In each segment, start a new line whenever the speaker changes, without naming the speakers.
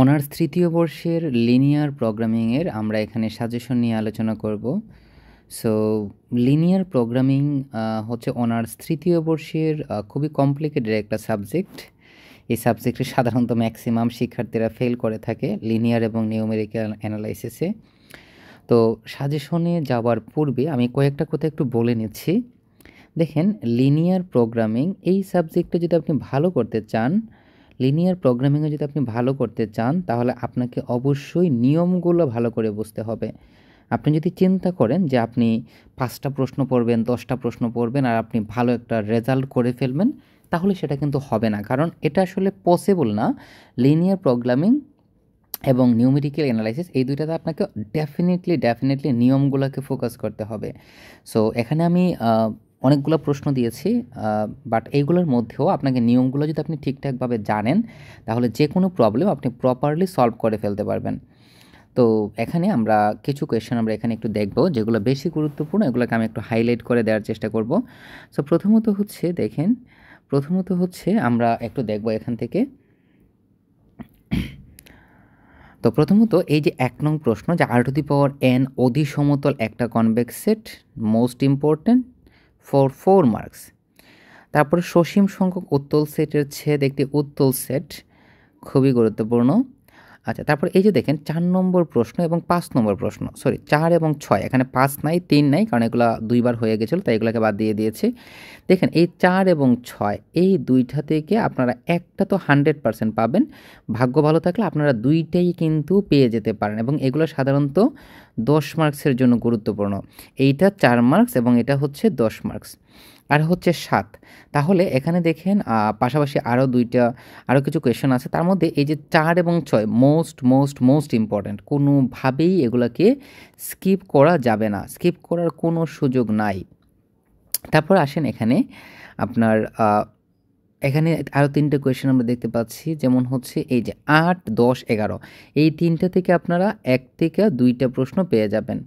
Honours তৃতীয় বর্ষের linear প্রোগ্রামিংয়ের আমরা এখানে সাজেশন নিয়ে আলোচনা করব। সো লিনিয়ার প্রোগ্রামিং হচ্ছে অনার্স তৃতীয় বর্ষের খুবই কমপ্লিকেটেড একটা সাবজেক্ট। এই সাবজেক্টে সাধারণত ম্যাক্সিমাম শিক্ষার্থীরা ফেল করে থাকে লিনিয়ার এবং নিউমেরিক্যাল অ্যানালাইসিসে। তো সাজেশনে যাওয়ার পূর্বে আমি কয়েকটা কথা একটু বলে নিচ্ছি। দেখেন, লিনিয়ার প্রোগ্রামিং এই সাবজেক্টে যদি আপনি ভালো করতে চান, লিনিয়ার প্রোগ্রামিংয়ে যদি আপনি ভালো করতে চান, তাহলে আপনাকে অবশ্যই নিয়মগুলো ভালো করে বুঝতে হবে। আপনি যদি চিন্তা করেন যে আপনি 5টা প্রশ্ন পড়বেন, 10টা প্রশ্ন পড়বেন আর আপনি ভালো একটা রেজাল্ট করে ফেলবেন, তাহলে সেটা কিন্তু হবে না, কারণ এটা আসলে পসিবল না। লিনিয়ার প্রোগ্রামিং এবং নিউমেরিক্যাল অ্যানালাইসিস এই দুইটাতে আপনাকে ডেফিনেটলি নিয়মগুলোকে ফোকাস করতে হবে। সো এখানে আমি অনেকগুলো প্রশ্ন দিয়েছি, বাট এইগুলোর মধ্যেও আপনাকে নিয়মগুলো যদি আপনি ঠিকঠাকভাবে জানেন, তাহলে যে কোনো প্রবলেম আপনি প্রপারলি সলভ করে ফেলতে পারবেন। তো এখানে আমরা কিছু কোয়েশ্চেন আমরা এখানে একটু দেখব, যেগুলো বেশি গুরুত্বপূর্ণ, এগুলোকে আমি একটু হাইলাইট করে দেওয়ার চেষ্টা করব। সো প্রথমত হচ্ছে আমরা একটু দেখব এখান থেকে। তো প্রথমত এই যে 1 নং প্রশ্ন, যে r⁴n অধি সমতল একটা convex set, most important for 4 marks. তারপরে সসীম সংখ্যক উত্তল সেটের ছেদ একটি উত্তল সেট, খুবই গুরুত্বপূর্ণ। আচ্ছা, তারপর এই যে দেখেন 4 নম্বর প্রশ্ন এবং 5 নম্বর প্রশ্ন, 4 এবং 6, এখানে 5 নাই, 3 নাই, কারণ এগুলো দুইবার হয়ে গেছিলো, তাই এগুলোকে বাদ দিয়ে দিয়েছি। দেখেন এই 4 এবং 6 এই দুইটা থেকে আপনারা একটা তো 100% পাবেন, ভাগ্য ভালো থাকলে আপনারা দুইটাই কিন্তু পেয়ে যেতে পারেন, এবং এগুলো সাধারণত 10 মার্কসের জন্য গুরুত্বপূর্ণ। এইটা 4 মার্কস এবং এটা হচ্ছে 10 মার্কস, আর হচ্ছে 7। তাহলে এখানে দেখেন পাশাপাশি আরও কিছু কোয়েশ্চেন আছে, তার মধ্যে এই যে 4 এবং 6 মোস্ট ইম্পর্ট্যান্ট, কোনোভাবেই এগুলোকে স্কিপ করা যাবে না, স্কিপ করার কোনো সুযোগ নাই। তারপর আসেন এখানে আপনার এখানে আরও 3টে কোয়েশ্চেন আমরা দেখতে পাচ্ছি, যেমন হচ্ছে এই যে 8, 10, 11, এই 3টা থেকে আপনারা 1 থেকে 2টা প্রশ্ন পেয়ে যাবেন।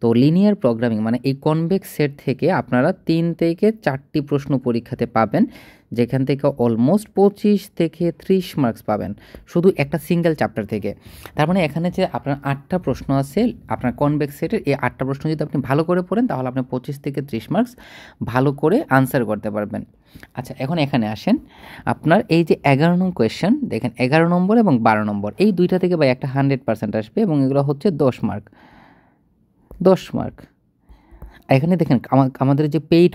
তো লিনিয়ার প্রোগ্রামিং মানে এই কনভেক্স সেট থেকে আপনারা 3 থেকে 4টি প্রশ্ন পরীক্ষাতে পাবেন, যেখান থেকে অলমোস্ট 25 থেকে 30 মার্কস পাবেন শুধু একটা সিঙ্গেল চ্যাপ্টার থেকে। তার মানে এখানে যে আপনার 8টা প্রশ্ন আছে আপনার কনভেক্স সেটের, এই 8টা প্রশ্ন যদি আপনি ভালো করে পড়েন, তাহলে আপনি 25 থেকে 30 মার্কস ভালো করে আনসার করতে পারবেন। আচ্ছা, এখন এখানে আসেন, আপনার এই যে 11 নং কোয়েশ্চেন, দেখেন 11 নম্বর এবং 12 নম্বর এই দুইটা থেকে বা একটা 100% আসবে, এবং এগুলো হচ্ছে 10 মার্ক। এখানে দেখেন আমাদের যে পেইড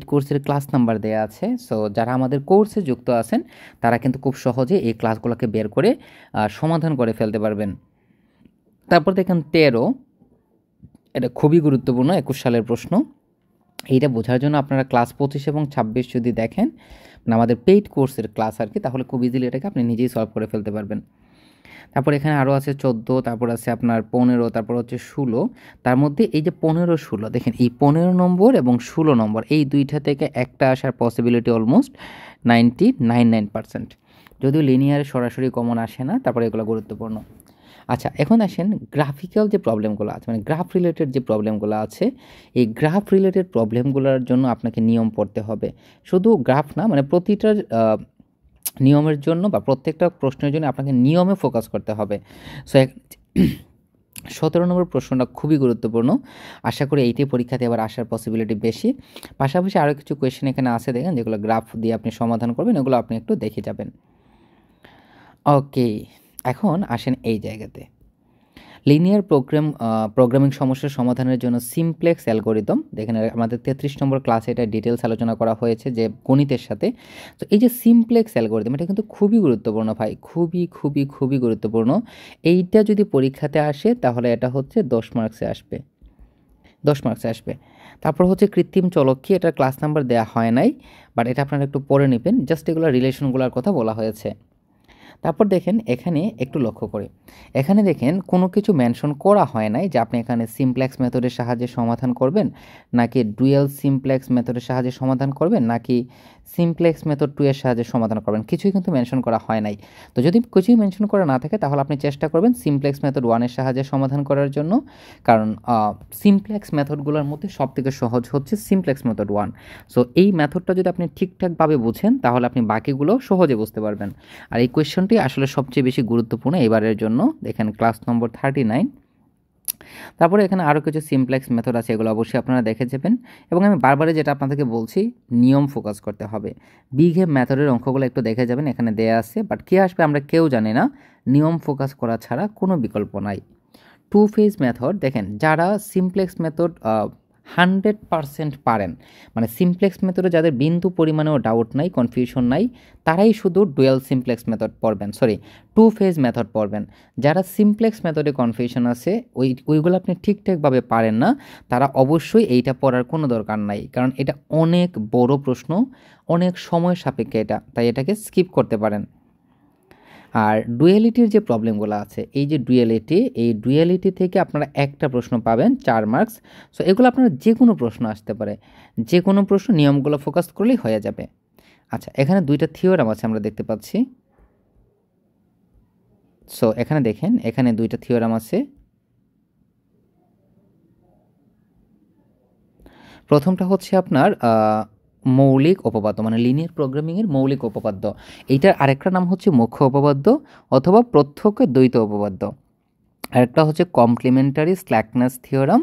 কোর্সের ক্লাস নাম্বার দেওয়া আছে। সো যারা আমাদের কোর্সে যুক্ত আছেন, তারা কিন্তু খুব সহজে এই ক্লাসগুলোকে বের করে সমাধান করে ফেলতে পারবেন। তারপর দেখেন 13, এটা খুবই গুরুত্বপূর্ণ, 21 সালের প্রশ্ন। এইটা বোঝার জন্য আপনারা ক্লাস 25 এবং 26 যদি দেখেন, মানে আমাদের পেইড কোর্সের ক্লাস আর কি, তাহলে খুব ইজিলি এটাকে আপনি নিজেই সলভ করে ফেলতে পারবেন। তারপর এখানে আরও আছে 14, তারপর আছে আপনার 15, তারপর হচ্ছে 16। তার মধ্যে এই যে 15, 16, দেখেন এই 15 নম্বর এবং 16 নম্বর এই দুইটা থেকে একটা আসার পসিবিলিটি অলমোস্ট 99%, যদিও লিনিয়ারে সরাসরি কমন আসে না। তারপরে এগুলো গুরুত্বপূর্ণ। আচ্ছা, এখন আসেন গ্রাফিক্যাল যে প্রবলেমগুলো আছে, মানে গ্রাফ রিলেটেড যে প্রবলেমগুলো আছে, এই গ্রাফ রিলেটেড প্রবলেমগুলোর জন্য আপনাকে নিয়ম পড়তে হবে। শুধু গ্রাফ না, মানে প্রতিটা নিয়মের জন্য বা প্রত্যেকটা প্রশ্নের জন্য আপনাকে নিয়মে ফোকাস করতে হবে। সো 17 নম্বর প্রশ্নটা খুবই গুরুত্বপূর্ণ, আশা করি এইটি পরীক্ষাতে এবার আসার পসিবিলিটি বেশি। পাশাপাশি আরও কিছু কোয়েশ্চেন এখানে আছে, দেখেন যেগুলো গ্রাফ দিয়ে আপনি সমাধান করবেন, এগুলো আপনি একটু দেখে যাবেন। ওকে, এখন আসেন এই জায়গাতে লিনিয়ার প্রোগ্রামিং সমস্যার সমাধানের জন্য সিমপ্লেক্স অ্যালগরিদম। দেখেন আমাদের 33 নম্বর ক্লাসে এটা ডিটেলস আলোচনা করা হয়েছে যে গণিতের সাথে। তো এই যে সিমপ্লেক্স অ্যালগরিদম, এটা কিন্তু খুবই গুরুত্বপূর্ণ ভাই, খুবই গুরুত্বপূর্ণ। এইটা যদি পরীক্ষাতে আসে, তাহলে এটা হচ্ছে 10 মার্কসে আসবে। তারপর হচ্ছে কৃত্রিম চলক কি, এটা ক্লাস নাম্বার দেওয়া হয় নাই, বাট এটা আপনারা একটু পড়ে নেবেন, জাস্ট এগুলো রিলেশনগুলোর কথা বলা হয়েছে। তারপর দেখেন এখানে একটু লক্ষ্য করে, এখানে দেখেন কোনো কিছু মেনশন করা হয় নাই যে আপনি এখানে সিমপ্লেক্স মেথডের সাহায্যে সমাধান করবেন, নাকি ডুয়াল সিমপ্লেক্স মেথডের সাহায্যে সমাধান করবেন, নাকি সিমপ্লেক্স মেথড 2 এর সাহায্যে সমাধান করবেন। কিছুই কিন্তু মেনশন করা হয় নাই। তো যদি কিছুই মেনশন করা না থাকে তাহলে আপনি চেষ্টা করবেন সিমপ্লেক্স মেথড 1 এর সাহায্যে সমাধান করার জন্য, কারণ সিমপ্লেক্স মেথডগুলোর মধ্যে সবথেকে সহজ হচ্ছে সিমপ্লেক্স মেথড 1। সো এই মেথডটা যদি আপনি ঠিকঠাকভাবে বুঝেন তাহলে আপনি বাকিগুলো সহজে বুঝতে পারবেন। আর এই কোয়েশ্চনটি আসলে সবচেয়ে বেশি গুরুত্বপূর্ণ এবারের জন্য। দেখেন ক্লাস নম্বর 39। তারপরে এখানে আরও কিছু সিমপ্লেক্স মেথড আছে, এগুলো অবশ্যই আপনারা দেখে যাবেন। এবং আমি বারবারই যেটা আপনাদেরকে বলছি, নিয়ম ফোকাস করতে হবে। বিগ হেভ মেথডের অঙ্কগুলো একটু দেখে যাবেন, এখানে দেয়া আছে, বাট কী আসবে আমরা কেউ জানি না। নিয়ম ফোকাস করা ছাড়া কোনো বিকল্প নাই। 2 ফেজ মেথড, দেখেন যারা সিমপ্লেক্স মেথড 100% পারেন, মানে সিমপ্লেক্স মেথডে যাদের বিন্দু পরিমাণেও ডাউট নাই, কনফিউশন নাই, তারাই শুধু ডুয়েল সিমপ্লেক্স মেথড পড়বেন, সরি 2 ফেজ মেথড পড়বেন। যারা সিমপ্লেক্স মেথডে কনফিউশন আছে, ওইগুলো আপনি ঠিকঠাকভাবে পারেন না, তারা অবশ্যই এইটা পড়ার কোনো দরকার নাই, কারণ এটা অনেক বড় প্রশ্ন, অনেক সময় সাপেক্ষে এটা, তাই এটাকে স্কিপ করতে পারেন। আর ডুয়ালিটির যে প্রবলেমগুলো আছে, এই যে ডুয়ালিটি, এই ডুয়ালিটি থেকে আপনারা একটা প্রশ্ন পাবেন 4 মার্কস। সো এগুলো আপনারা যে কোনো প্রশ্ন আসতে পারে, যে কোনো প্রশ্ন নিয়মগুলো ফোকাস করলেই হয়ে যাবে। আচ্ছা, এখানে 2টা থিওরাম আছে আমরা দেখতে পাচ্ছি। সো এখানে দেখেন, এখানে 2টা থিওরাম আছে। প্রথমটা হচ্ছে আপনার মৌলিক উপপাদ্য, মানে লিনিয়ার প্রোগ্রামিংয়ের মৌলিক উপপাদ্য। এইটার আরেকটা নাম হচ্ছে মুখ্য উপপাদ্য অথবা প্রত্যক্ষ দ্বৈত উপপাদ্য। আরেকটা হচ্ছে কমপ্লিমেন্টারি স্ল্যাকনেস থিওরাম।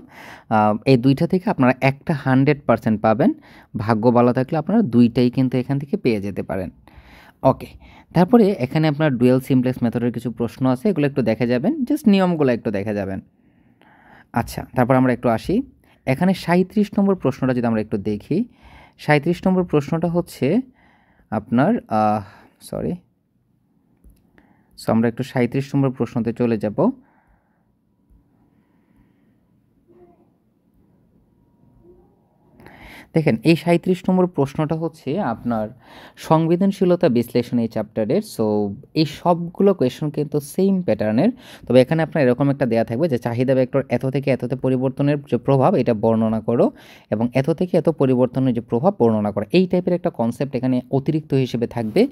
এই দুইটা থেকে আপনারা একটা 100% পাবেন। ভাগ্য ভালো থাকলে আপনারা দুইটাই কিন্তু এখান থেকে পেয়ে যেতে পারেন। ওকে, তারপরে এখানে আপনার ডুয়েল সিমপ্লেক্স মেথডের কিছু প্রশ্ন আছে, এগুলো একটু দেখে যাবেন, জাস্ট নিয়মগুলো একটু দেখে যাবেন। আচ্ছা, তারপর আমরা একটু আসি, এখানে 37 নম্বর প্রশ্নটা যদি আমরা একটু দেখি। 37 নম্বর প্রশ্নটা হচ্ছে আপনার সো আমরা একটু 37 নম্বর প্রশ্নতে চলে যাব। দেখেন এই 37 নম্বর প্রশ্নটা হচ্ছে আপনার সংবেদনশীলতা বিশ্লেষণ এই চ্যাপ্টারের। সো এই সবগুলো কোয়েশন কিন্তু সেম প্যাটার্নের, তবে এখানে আপনার এরকম একটা দেয়া থাকবে যে চাহিদা ভেক্টর এত থেকে এততে পরিবর্তনের যে প্রভাব এটা বর্ণনা করো, এবং এত থেকে এত পরিবর্তনের যে প্রভাব বর্ণনা করো, এই টাইপের একটা কনসেপ্ট এখানে অতিরিক্ত হিসেবে থাকবে,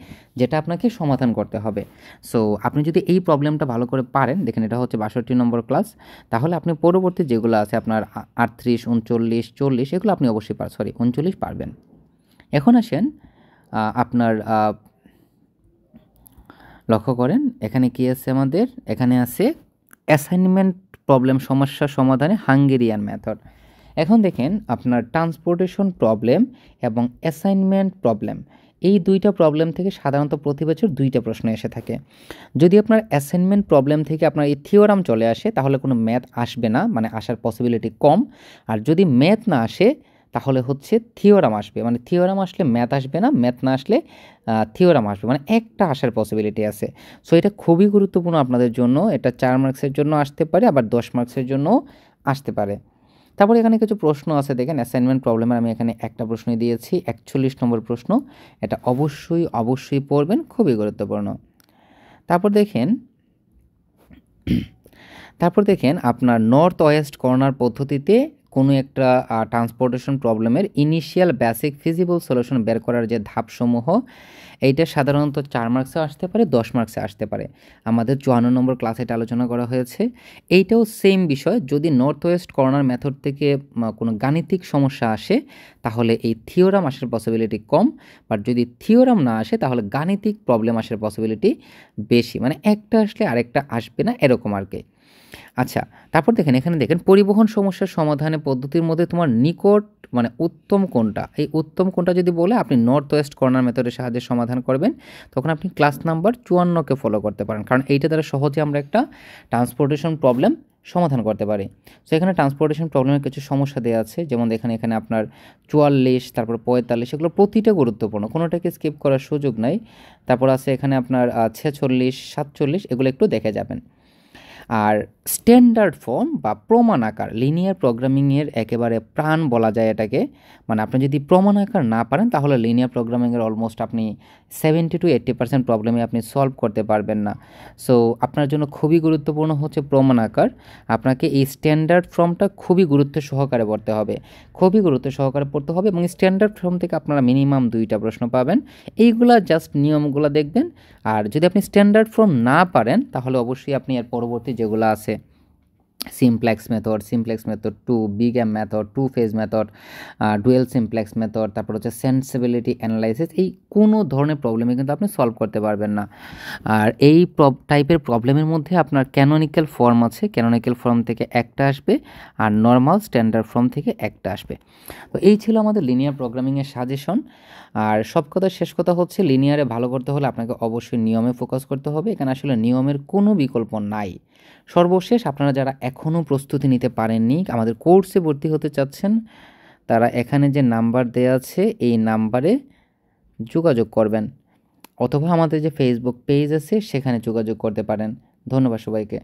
যেটা আপনাকে সমাধান করতে হবে। সো আপনি যদি এই প্রবলেমটা ভালো করে পারেন, দেখেন এটা হচ্ছে 62 নম্বর ক্লাস, তাহলে আপনি পরবর্তী যেগুলো আছে আপনার 38, 39, 40 এগুলো আপনি অবশ্যই 39 পারবেন। এখন আসেন আপনার লক্ষ্য করেন এখানে কি আছে আমাদের, এখানে আছে অ্যাসাইনমেন্ট প্রবলেম সমস্যা সমাধানে হাঙ্গেরিয়ান মেথড। এখন দেখেন আপনার ট্রান্সপোর্টেশন প্রবলেম এবং অ্যাসাইনমেন্ট প্রবলেম, এই দুইটা প্রবলেম থেকে সাধারণত প্রতি বছর 2টা প্রশ্ন এসে থাকে। যদি আপনার অ্যাসাইনমেন্ট প্রবলেম থেকে আপনার এই থিওরাম চলে আসে তাহলে কোনো ম্যাথ আসবে না, মানে আসার পসিবিলিটি কম। আর যদি ম্যাথ না আসে তাহলে হচ্ছে থিওরাম আসবে, মানে থিওরাম আসলে ম্যাথ আসবে না, ম্যাথ না আসলে থিওরাম আসবে, মানে একটা আসার পসিবিলিটি আছে। সো এটা খুবই গুরুত্বপূর্ণ আপনাদের জন্য, এটা 4 মার্কসের জন্য আসতে পারে, আবার 10 মার্কসের জন্য আসতে পারে। তারপরে এখানে কিছু প্রশ্ন আছে, দেখেন অ্যাসাইনমেন্ট প্রবলেমের আমি এখানে একটা প্রশ্নই দিয়েছি, 41 নম্বর প্রশ্ন, এটা অবশ্যই পড়বেন, খুবই গুরুত্বপূর্ণ। তারপর দেখেন আপনার নর্থ ওয়েস্ট কর্নার পদ্ধতিতে কোনো একটা ট্রান্সপোর্টেশন প্রবলেমের ইনিশিয়াল বেসিক ফিজিবল সলিউশন বের করার যে ধাপসমূহ, এইটা সাধারণত 4 মার্কসে আসতে পারে, 10 মার্কসে আসতে পারে। আমাদের 54 নম্বর ক্লাসে এটা আলোচনা করা হয়েছে। এইটাও সেম বিষয়, যদি নর্থ ওয়েস্ট কর্নার মেথড থেকে কোনো গাণিতিক সমস্যা আসে তাহলে এই থিওরাম আসার পসিবিলিটি কম, বাট যদি থিওরাম না আসে তাহলে গাণিতিক প্রবলেম আসার পসিবিলিটি বেশি, মানে একটা আসলে আরেকটা আসবে না, এরকম আর কি। আচ্ছা, তারপর দেখেন এখানে দেখেন পরিবহন সমস্যার সমাধানের পদ্ধতির মধ্যে তোমার নিকট মানে উত্তম কোনটা, এই উত্তম কোনটা যদি বলে আপনি নর্থ ওয়েস্ট কর্নার মেথডের সাহায্যে সমাধান করবেন, তখন আপনি ক্লাস নাম্বার 54কে ফলো করতে পারেন, কারণ এইটা দ্বারা সহজে আমরা একটা ট্রান্সপোর্টেশন প্রবলেম সমাধান করতে পারি। সো এখানে ট্রান্সপোর্টেশন প্রবলেমের কিছু সমস্যা দেওয়া আছে, যেমন এখানে আপনার 44, তারপর 45, এগুলো প্রতিটা গুরুত্বপূর্ণ, কোনোটাকে স্কিপ করার সুযোগ নাই। তারপর আছে এখানে আপনার 46, 47, এগুলো একটু দেখে যাবেন। আর স্ট্যান্ডার্ড ফর্ম বা প্রমাণ আকার লিনিয়ার প্রোগ্রামিংয়ের একেবারে প্রাণ বলা যায় এটাকে। মানে আপনি যদি প্রমাণ আকার না পারেন তাহলে লিনিয়ার প্রোগ্রামিংয়ের অলমোস্ট আপনি 70-80% প্রবলেমে আপনি সলভ করতে পারবেন না। সো আপনার জন্য খুবই গুরুত্বপূর্ণ হচ্ছে প্রমাণ আকার। আপনাকে এই স্ট্যান্ডার্ড ফর্মটা খুবই গুরুত্ব সহকারে পড়তে হবে, খুবই গুরুত্ব সহকারে পড়তে হবে, এবং স্ট্যান্ডার্ড ফর্ম থেকে আপনারা মিনিমাম 2টা প্রশ্ন পাবেন। এইগুলা জাস্ট নিয়মগুলো দেখবেন। আর যদি আপনি স্ট্যান্ডার্ড ফর্ম না পারেন তাহলে অবশ্যই আপনি এর পরবর্তী যেগুলো আছে simplex method 2, big M method, 2 phase method, dual simplex method, তারপর হচ্ছে সেন্সিবিলিটি অ্যানালাইসিস, এই কোনো ধরনের প্রবলেমে কিন্তু আপনি সলভ করতে পারবেন না। আর এই টাইপের প্রবলেমের মধ্যে আপনার ক্যানোনিক্যাল ফর্ম আছে, ক্যানোনিক্যাল ফর্ম থেকে একটা আসবে, আর নর্মাল স্ট্যান্ডার্ড ফর্ম থেকে একটা আসবে। তো এই ছিল আমাদের লিনিয়ার প্রোগ্রামিংয়ের সাজেশন। আর সব কথা শেষ কথা হচ্ছে, লিনিয়ারে ভালো করতে হলে আপনাকে অবশ্যই নিয়মে ফোকাস করতে হবে। এখানে আসলে নিয়মের কোনো বিকল্প নাই। সর্বশেষ, আপনারা যারা এখনও প্রস্তুতি নিতে পারেননি, আমাদের কোর্সে ভর্তি হতে চাচ্ছেন, তারা এখানে যে নাম্বার দেওয়া আছে এই নাম্বারে যোগাযোগ করবেন, অথবা আমাদের যে ফেসবুক পেজ আছে সেখানে যোগাযোগ করতে পারেন। ধন্যবাদ সবাইকে।